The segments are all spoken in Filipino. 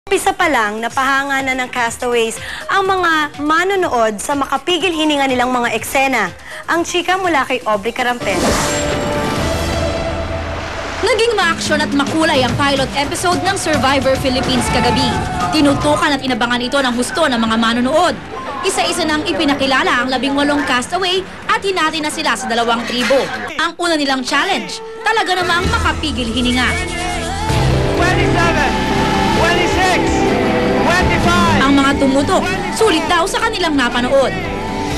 Pisa pa lang, napahanga na ng castaways ang mga manonood sa makapigil hininga nilang mga eksena. Ang chika mula kay Aubrey Carampel. Naging maaksyon at makulay ang pilot episode ng Survivor Philippines kagabi. Tinutukan at inabangan ito ng husto ng mga manonood. Isa-isa nang ipinakilala ang 18 castaway at hinati na sila sa 2 tribo. Ang una nilang challenge, talaga namang makapigil hininga. 27, 26, 25. Ang mga tumutok, sulit daw sa kanilang napanood.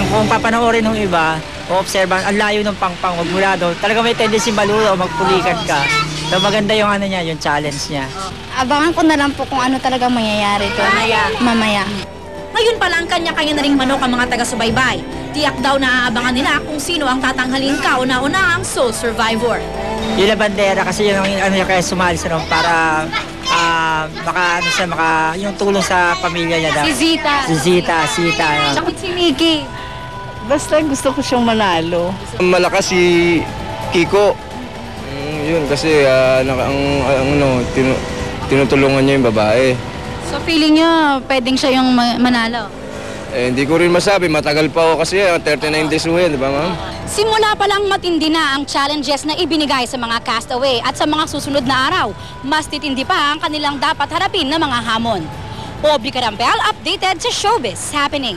Kung papanoorin ng iba, o obserban, ang layo ng pangpang, wag mula doon. Talaga may tendency malulo o magpulikan ka. So maganda yung ano niya, yung challenge niya. Abangan ko na lang po kung ano talaga mangyayari doon. Mamaya. Ngayon pa lang kanya-kanya na ring manok ang mga taga-subaybay. Tiyak daw na aabangan nila kung sino ang tatanghalin kauna-una ang sole survivor. Yung La Bandera kasi yun ang ano niya kaya sumali sa ron para yung tulong sa pamilya niya daw. Si Zita. Sita. Bakit si Nikki? Basta gusto ko siyang manalo. Malakas si Kiko. Yun kasi tinutulungan niya yung babae. So feeling niyo pwedeng siya yung manalo? Hindi ko rin masabi, matagal pa ako kasi 39 days away, di ba ma'am? Simula pa lang matindi na ang challenges na ibinigay sa mga castaway at sa mga susunod na araw, mas titindi pa ang kanilang dapat harapin na mga hamon. Aubrey Carampel, updated sa Showbiz Happening.